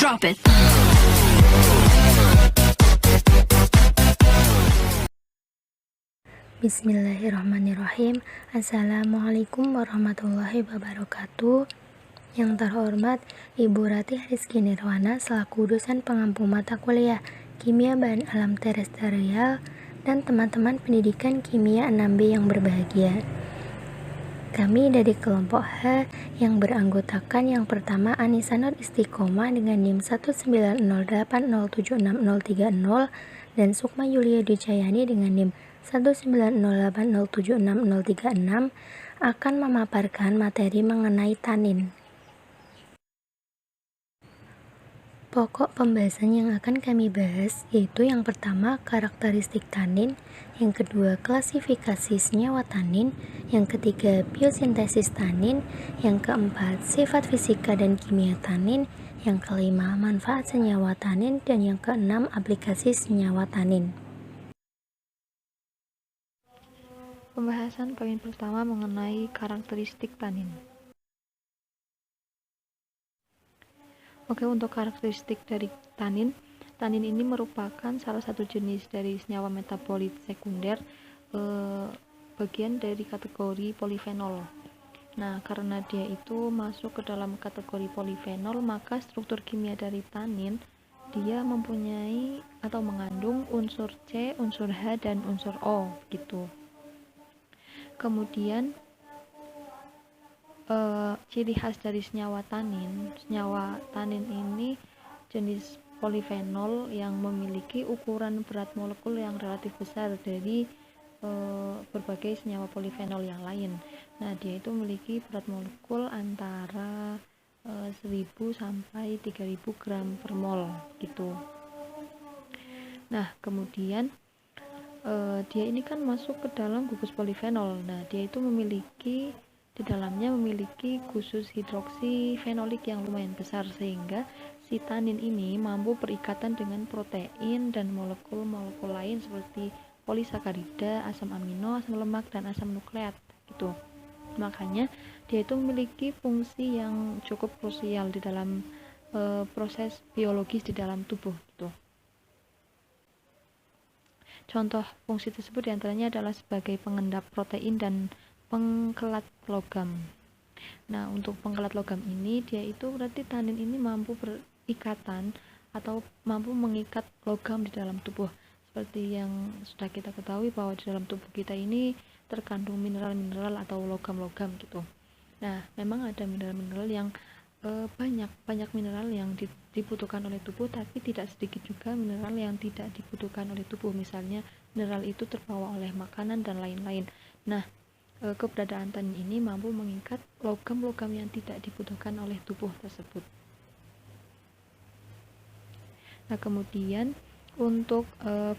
Drop it. Bismillahirrahmanirrahim. Assalamualaikum warahmatullahi wabarakatuh. Yang terhormat Ibu Ratih Rizky Nirwana selaku dosen pengampu mata kuliah Kimia Bahan Alam Terestrial dan teman-teman pendidikan Kimia 6B yang berbahagia. Kami dari kelompok H yang beranggotakan yang pertama Anissa Nur Istiqomah dengan NIM 19080766030 dan Sukma Yulia Dujayani dengan NIM 19080766036 akan memaparkan materi mengenai tanin. Pokok pembahasan yang akan kami bahas yaitu yang pertama karakteristik tanin, yang kedua klasifikasi senyawa tanin, yang ketiga biosintesis tanin, yang keempat sifat fisika dan kimia tanin, yang kelima manfaat senyawa tanin, dan yang keenam aplikasi senyawa tanin. Pembahasan poin pertama mengenai karakteristik tanin. Oke, untuk karakteristik dari tanin ini merupakan salah satu jenis dari senyawa metabolit sekunder, bagian dari kategori polifenol. Nah, karena dia itu masuk ke dalam kategori polifenol, maka struktur kimia dari tanin dia mempunyai atau mengandung unsur C, unsur H, dan unsur O gitu. Kemudian ciri khas dari senyawa tanin ini jenis polifenol yang memiliki ukuran berat molekul yang relatif besar dari berbagai senyawa polifenol yang lain. Nah, dia itu memiliki berat molekul antara 1000 sampai 3000 gram per mol gitu. Nah, kemudian dia ini kan masuk ke dalam gugus polifenol. Nah, dia itu di dalamnya memiliki khusus hidroksifenolik yang lumayan besar, sehingga si tanin ini mampu berikatan dengan protein dan molekul-molekul lain seperti polisakarida, asam amino, asam lemak, dan asam nukleat gitu. Makanya dia itu memiliki fungsi yang cukup krusial di dalam proses biologis di dalam tubuh gitu. Contoh fungsi tersebut diantaranya adalah sebagai pengendap protein dan pengkelat logam. Nah, untuk pengkelat logam ini dia itu berarti tanin ini mampu berikatan atau mampu mengikat logam di dalam tubuh. Seperti yang sudah kita ketahui bahwa di dalam tubuh kita ini terkandung mineral-mineral atau logam-logam gitu. Nah, memang ada mineral-mineral yang banyak mineral yang dibutuhkan oleh tubuh, tapi tidak sedikit juga mineral yang tidak dibutuhkan oleh tubuh. Misalnya mineral itu terbawa oleh makanan dan lain-lain. Nah, keberadaan tanin ini mampu mengikat logam-logam yang tidak dibutuhkan oleh tubuh tersebut. Nah, kemudian untuk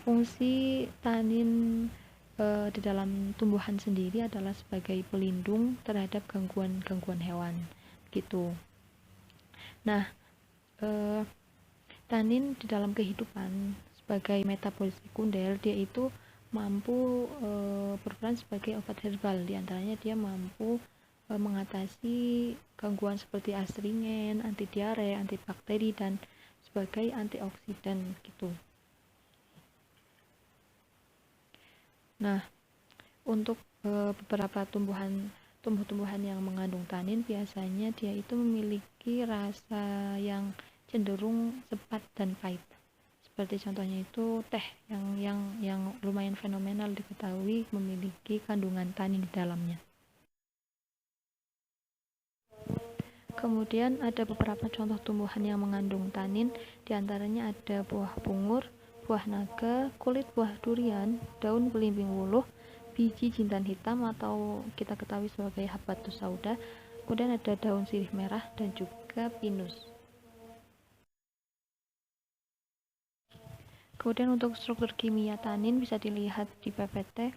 fungsi tanin di dalam tumbuhan sendiri adalah sebagai pelindung terhadap gangguan hewan gitu. Nah, tanin di dalam kehidupan sebagai metabolit sekunder, dia itu mampu berperan sebagai obat herbal. Di antaranya dia mampu mengatasi gangguan seperti astringen, anti diare, antibakteri, dan sebagai antioksidan gitu. Nah, untuk beberapa tumbuh-tumbuhan yang mengandung tanin biasanya dia itu memiliki rasa yang cenderung sepat dan pahit. Seperti contohnya itu teh yang lumayan fenomenal diketahui memiliki kandungan tanin di dalamnya. Kemudian ada beberapa contoh tumbuhan yang mengandung tanin, diantaranya ada buah pungur, buah naga, kulit buah durian, daun belimbing wuluh, biji jintan hitam atau kita ketahui sebagai habatus sauda, kemudian ada daun sirih merah dan juga pinus. Kemudian untuk struktur kimia tanin bisa dilihat di PPT.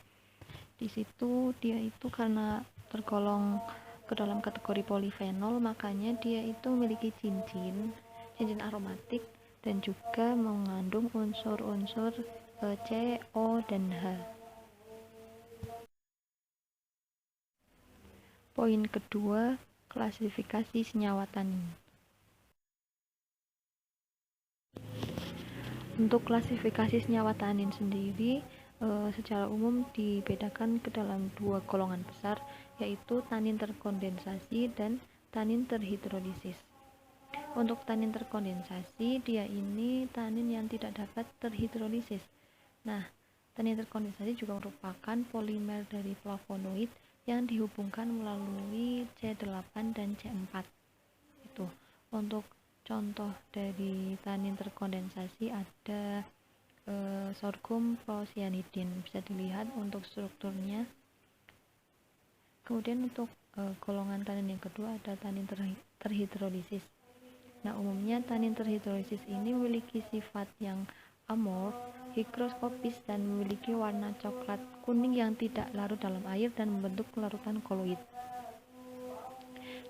Di situ dia itu karena tergolong ke dalam kategori polifenol, makanya dia itu memiliki cincin aromatik dan juga mengandung unsur-unsur C, O, dan H. Poin kedua, klasifikasi senyawa tanin. Untuk klasifikasi senyawa tanin sendiri secara umum dibedakan ke dalam dua golongan besar, yaitu tanin terkondensasi dan tanin terhidrolisis. Untuk tanin terkondensasi, dia ini tanin yang tidak dapat terhidrolisis. Nah, tanin terkondensasi juga merupakan polimer dari flavonoid yang dihubungkan melalui C8 dan C4. Itu. Untuk contoh dari tanin terkondensasi ada sorghum procyanidin, bisa dilihat untuk strukturnya. Kemudian untuk golongan tanin yang kedua ada tanin terhidrolisis. Nah, umumnya tanin terhidrolisis ini memiliki sifat yang amorf, higroskopis, dan memiliki warna coklat kuning yang tidak larut dalam air dan membentuk larutan koloid.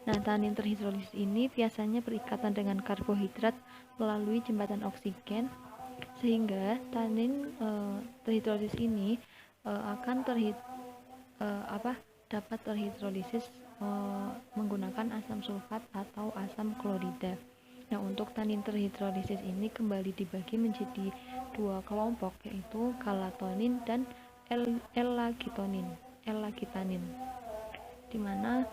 Nah, tanin terhidrolisis ini biasanya berikatan dengan karbohidrat melalui jembatan oksigen, sehingga tanin terhidrolisis ini akan dapat terhidrolisis menggunakan asam sulfat atau asam klorida. Nah, untuk tanin terhidrolisis ini kembali dibagi menjadi dua kelompok, yaitu galatonin dan L-gitanin, di mana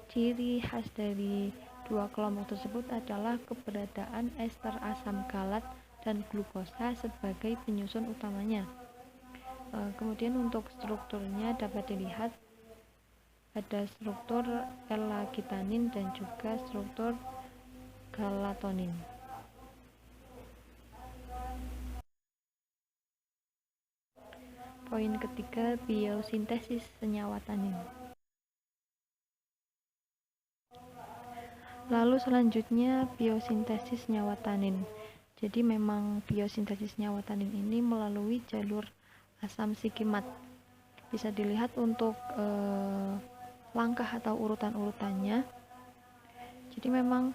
ciri khas dari dua kelompok tersebut adalah keberadaan ester asam galat dan glukosa sebagai penyusun utamanya. Kemudian untuk strukturnya dapat dilihat ada struktur L-gitanin dan juga struktur galatonin. Poin ketiga, biosintesis senyawa tanin. Lalu selanjutnya biosintesis senyawa tanin. Jadi memang biosintesis senyawa tanin ini melalui jalur asam sikimat. Bisa dilihat untuk langkah atau urutan-urutannya. Jadi memang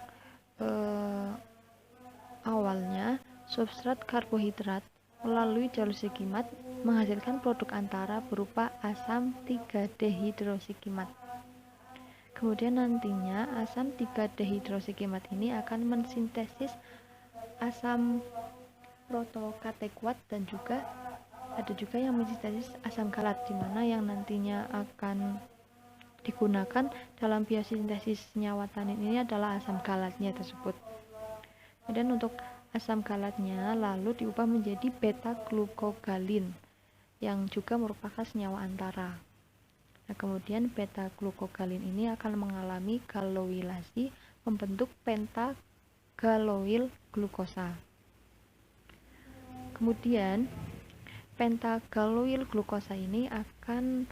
awalnya substrat karbohidrat melalui jalur sikimat menghasilkan produk antara berupa asam 3-dehidrosikimat. Kemudian nantinya asam 3-dehidrosikimat ini akan mensintesis asam protokatekuat dan juga ada juga yang mensintesis asam galat, di mana yang nantinya akan digunakan dalam biosintesis senyawa tanin ini adalah asam galatnya tersebut. Kemudian untuk asam galatnya lalu diubah menjadi beta-glukogalin yang juga merupakan senyawa antara. Nah, kemudian beta-glukogalin ini akan mengalami galoilasi membentuk pentagaloil glukosa. Kemudian pentagaloil glukosa ini akan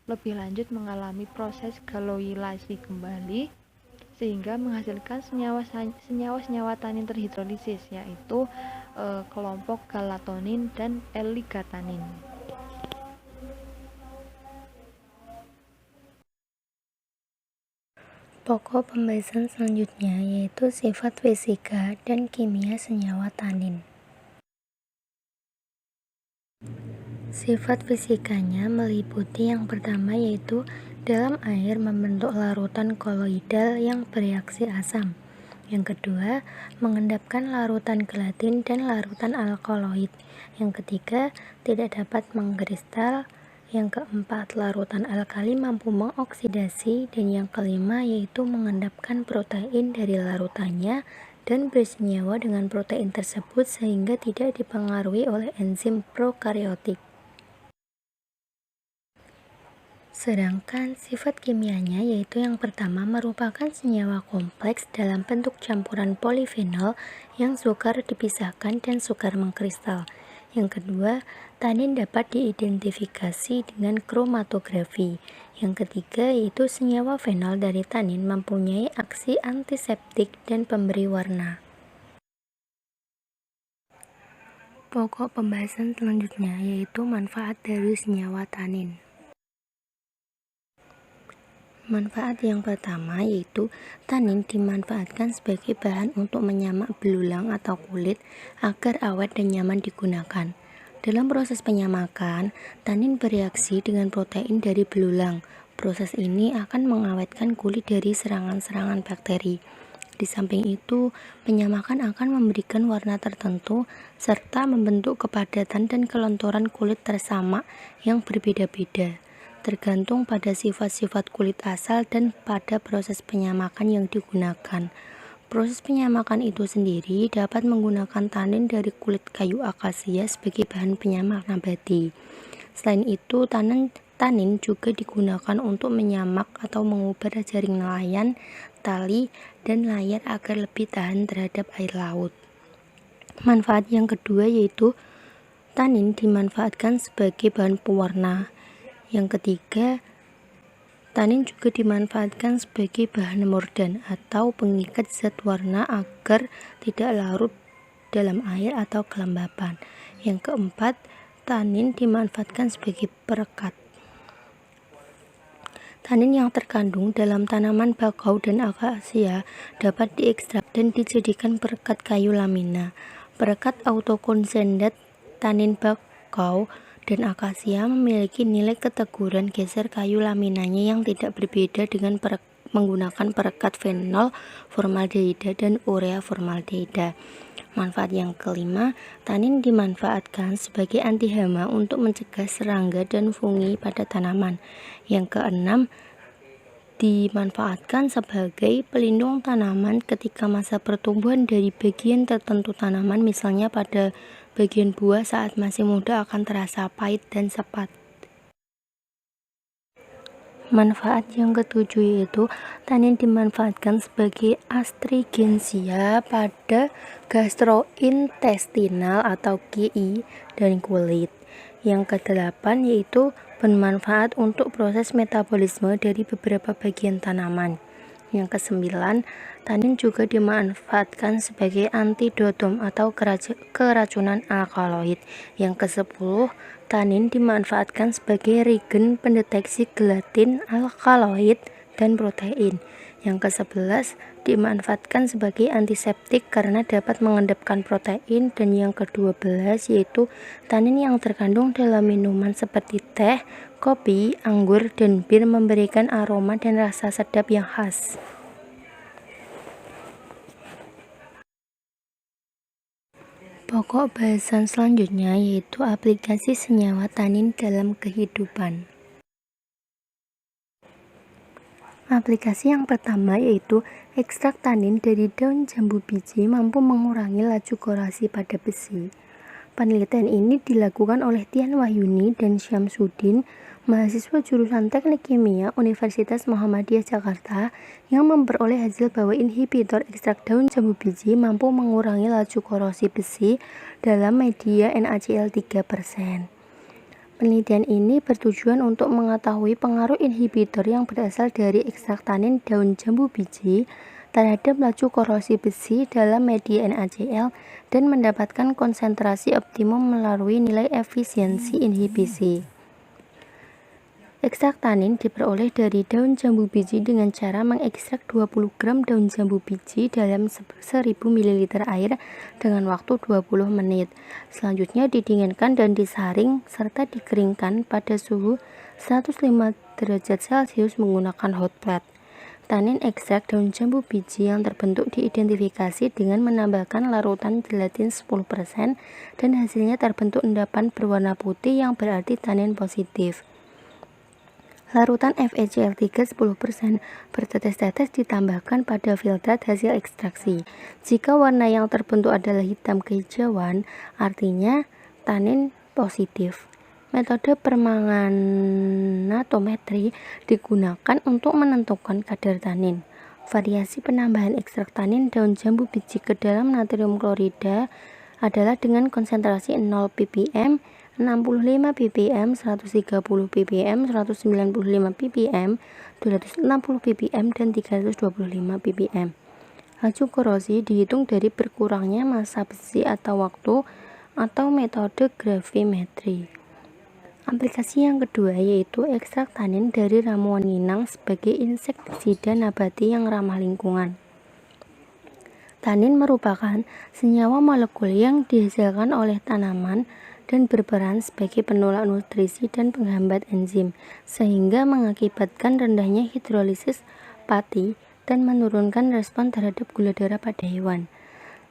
lebih lanjut mengalami proses galoilasi kembali sehingga menghasilkan senyawa tanin terhidrolisis, yaitu kelompok galatonin dan L-gitanin. Pokok pembahasan selanjutnya yaitu sifat fisika dan kimia senyawa tanin. Sifat fisikanya meliputi yang pertama yaitu dalam air membentuk larutan koloidal yang bereaksi asam. Yang kedua, mengendapkan larutan gelatin dan larutan alkaloid. Yang ketiga, tidak dapat mengkristal. Yang keempat, larutan alkali mampu mengoksidasi. Dan yang kelima yaitu mengendapkan protein dari larutannya dan bersenyawa dengan protein tersebut sehingga tidak dipengaruhi oleh enzim prokariotik. Sedangkan sifat kimianya yaitu yang pertama merupakan senyawa kompleks dalam bentuk campuran polifenol yang sukar dipisahkan dan sukar mengkristal. Yang kedua, tanin dapat diidentifikasi dengan kromatografi. Yang ketiga yaitu senyawa fenol dari tanin mempunyai aksi antiseptik dan pemberi warna. Pokok pembahasan selanjutnya yaitu manfaat dari senyawa tanin. Manfaat yang pertama yaitu tanin dimanfaatkan sebagai bahan untuk menyamak belulang atau kulit agar awet dan nyaman digunakan. Dalam proses penyamakan, tanin bereaksi dengan protein dari belulang. Proses ini akan mengawetkan kulit dari serangan-serangan bakteri. Di samping itu, penyamakan akan memberikan warna tertentu serta membentuk kepadatan dan kelontoran kulit tersamak yang berbeda-beda, tergantung pada sifat-sifat kulit asal dan pada proses penyamakan yang digunakan. Proses penyamakan itu sendiri dapat menggunakan tanin dari kulit kayu akasia sebagai bahan penyamak nabati. Selain itu, tanin juga digunakan untuk menyamak atau mengubah jaring nelayan, tali, dan layar agar lebih tahan terhadap air laut. Manfaat yang kedua yaitu tanin dimanfaatkan sebagai bahan pewarna. Yang ketiga, tanin juga dimanfaatkan sebagai bahan mordant atau pengikat zat warna agar tidak larut dalam air atau kelembapan. Yang keempat, tanin dimanfaatkan sebagai perekat. Tanin yang terkandung dalam tanaman bakau dan akasia dapat diekstrak dan dijadikan perekat kayu lamina. Perekat autokonsendat tanin bakau dan akasia memiliki nilai keteguran geser kayu laminanya yang tidak berbeda dengan menggunakan perekat fenol formaldehida dan urea formaldehida. Manfaat yang kelima, tanin dimanfaatkan sebagai anti hama untuk mencegah serangga dan fungi pada tanaman. Yang keenam, dimanfaatkan sebagai pelindung tanaman ketika masa pertumbuhan dari bagian tertentu tanaman, misalnya pada bagian buah saat masih muda akan terasa pahit dan sepat. Manfaat yang ketujuh yaitu tanin dimanfaatkan sebagai astringensia pada gastrointestinal atau GI dan kulit. Yang kedelapan yaitu bermanfaat untuk proses metabolisme dari beberapa bagian tanaman. Yang kesembilan, tanin juga dimanfaatkan sebagai antidotum atau keracunan alkaloid. Yang kesepuluh, tanin dimanfaatkan sebagai regen pendeteksi gelatin, alkaloid, dan protein. Yang ke-11 dimanfaatkan sebagai antiseptik karena dapat mengendapkan protein. Dan yang ke-12 yaitu tanin yang terkandung dalam minuman seperti teh, kopi, anggur, dan bir memberikan aroma dan rasa sedap yang khas. Pokok bahasan selanjutnya yaitu aplikasi senyawa tanin dalam kehidupan. Aplikasi yang pertama yaitu ekstrak tanin dari daun jambu biji mampu mengurangi laju korasi pada besi. Penelitian ini dilakukan oleh Tian Wahyuni dan Syamsuddin, mahasiswa jurusan Teknik Kimia Universitas Muhammadiyah Jakarta, yang memperoleh hasil bahwa inhibitor ekstrak daun jambu biji mampu mengurangi laju korosi besi dalam media NaCl 3%. Penelitian ini bertujuan untuk mengetahui pengaruh inhibitor yang berasal dari ekstrak tanin daun jambu biji terhadap laju korosi besi dalam media NaCl dan mendapatkan konsentrasi optimum melalui nilai efisiensi inhibisi. Ekstrak tanin diperoleh dari daun jambu biji dengan cara mengekstrak 20 gram daun jambu biji dalam 1000 ml air dengan waktu 20 menit. Selanjutnya didinginkan dan disaring serta dikeringkan pada suhu 105 derajat Celcius menggunakan hot plate. Tanin ekstrak daun jambu biji yang terbentuk diidentifikasi dengan menambahkan larutan gelatin 10% dan hasilnya terbentuk endapan berwarna putih yang berarti tanin positif. Larutan FeCl3 10% bertetes-tetes ditambahkan pada filtrat hasil ekstraksi. Jika warna yang terbentuk adalah hitam kehijauan, artinya tanin positif. Metode permanganatometri digunakan untuk menentukan kadar tanin. Variasi penambahan ekstrak tanin daun jambu biji ke dalam natrium klorida adalah dengan konsentrasi 0 ppm, 65 ppm, 130 ppm, 195 ppm, 260 ppm, dan 325 ppm. Laju korosi dihitung dari berkurangnya massa besi atau waktu atau metode gravimetri. Aplikasi yang kedua yaitu ekstrak tanin dari ramuan inang sebagai insektisida nabati yang ramah lingkungan. Tanin merupakan senyawa molekul yang dihasilkan oleh tanaman dan berperan sebagai penolak nutrisi dan penghambat enzim, sehingga mengakibatkan rendahnya hidrolisis pati dan menurunkan respon terhadap gula darah pada hewan.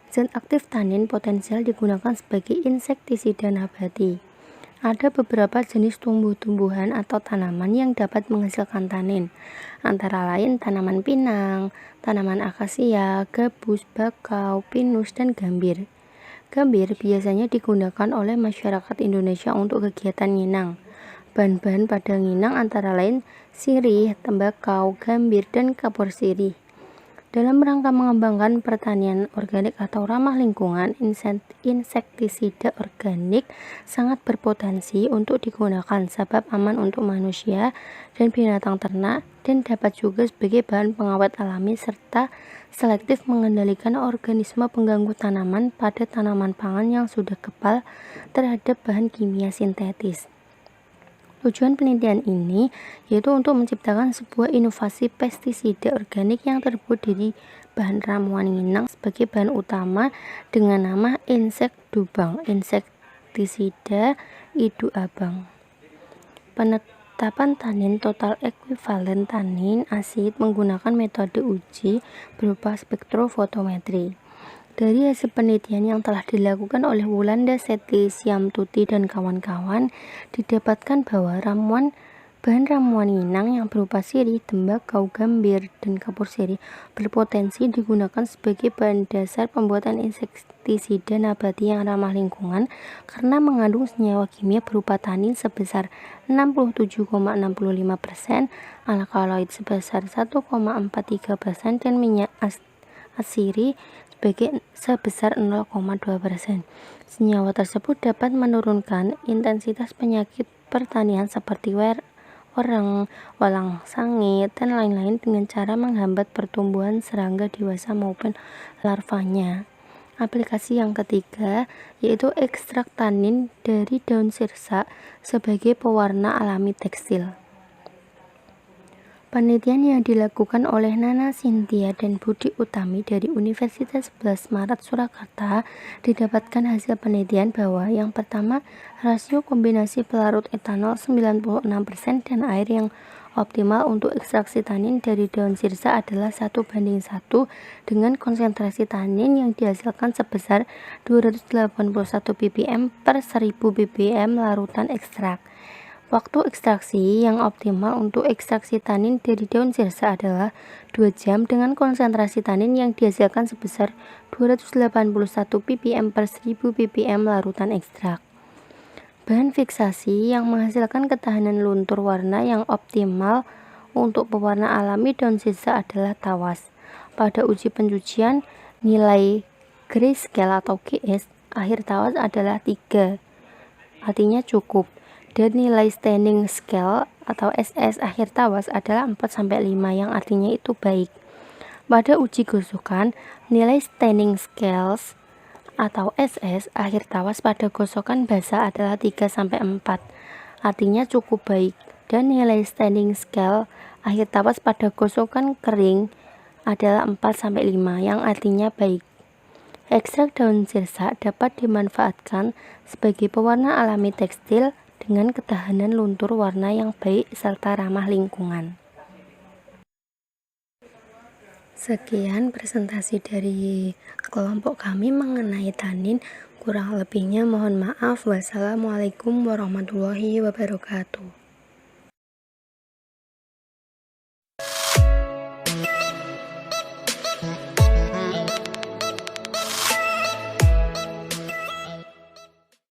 Zat aktif tanin potensial digunakan sebagai insektisida nabati. Ada beberapa jenis tumbuh-tumbuhan atau tanaman yang dapat menghasilkan tanin, antara lain tanaman pinang, tanaman akasia, gabus, bakau, pinus, dan gambir. Gambir biasanya digunakan oleh masyarakat Indonesia untuk kegiatan nginang. Bahan-bahan pada nginang antara lain sirih, tembakau, gambir, dan kapur sirih. Dalam rangka mengembangkan pertanian organik atau ramah lingkungan, insektisida organik sangat berpotensi untuk digunakan sebab aman untuk manusia dan binatang ternak dan dapat juga sebagai bahan pengawet alami serta selektif mengendalikan organisme pengganggu tanaman pada tanaman pangan yang sudah kebal terhadap bahan kimia sintetis. Tujuan penelitian ini yaitu untuk menciptakan sebuah inovasi pestisida organik yang terbuat dari bahan ramuan inang sebagai bahan utama dengan nama Insekdubang, insektisida idu abang. Penetapan tanin total ekuivalen tanin asid menggunakan metode uji berupa spektrofotometri. Dari hasil penelitian yang telah dilakukan oleh Wulanda Setty Syamtuti dan kawan-kawan, didapatkan bahwa bahan ramuan inang yang berupa sirih, tembakau, gambir, dan kapur sirih berpotensi digunakan sebagai bahan dasar pembuatan insektisida nabati yang ramah lingkungan karena mengandung senyawa kimia berupa tanin sebesar 67,65%, alkaloid sebesar 1,43%, dan minyak asiri sebesar 0,2%. Senyawa tersebut dapat menurunkan intensitas penyakit pertanian seperti wereng, walang sangit, dan lain-lain dengan cara menghambat pertumbuhan serangga dewasa maupun larvanya. Aplikasi yang ketiga yaitu ekstrak tanin dari daun sirsak sebagai pewarna alami tekstil. Penelitian yang dilakukan oleh Nana Cynthia dan Budi Utami dari Universitas 11 Maret Surakarta didapatkan hasil penelitian bahwa yang pertama, rasio kombinasi pelarut etanol 96% dan air yang optimal untuk ekstraksi tanin dari daun sirsa adalah 1:1 dengan konsentrasi tanin yang dihasilkan sebesar 281 ppm per 1000 ppm larutan ekstrak. Waktu ekstraksi yang optimal untuk ekstraksi tanin dari daun sirsa adalah 2 jam dengan konsentrasi tanin yang dihasilkan sebesar 281 ppm per 1000 ppm larutan ekstrak. Bahan fiksasi yang menghasilkan ketahanan luntur warna yang optimal untuk pewarna alami daun sirsa adalah tawas. Pada uji pencucian, nilai grayscale atau GS akhir tawas adalah 3, artinya cukup. Dan nilai staining scale atau SS akhir tawas adalah 4-5 yang artinya itu baik. Pada uji gosokan, nilai staining scales atau SS akhir tawas pada gosokan basah adalah 3-4, artinya cukup baik. Dan nilai staining scale akhir tawas pada gosokan kering adalah 4-5 yang artinya baik. Ekstrak daun sirsa dapat dimanfaatkan sebagai pewarna alami tekstil dengan ketahanan luntur warna yang baik serta ramah lingkungan. Sekian presentasi dari kelompok kami mengenai tanin. Kurang lebihnya mohon maaf. Wassalamualaikum warahmatullahi wabarakatuh.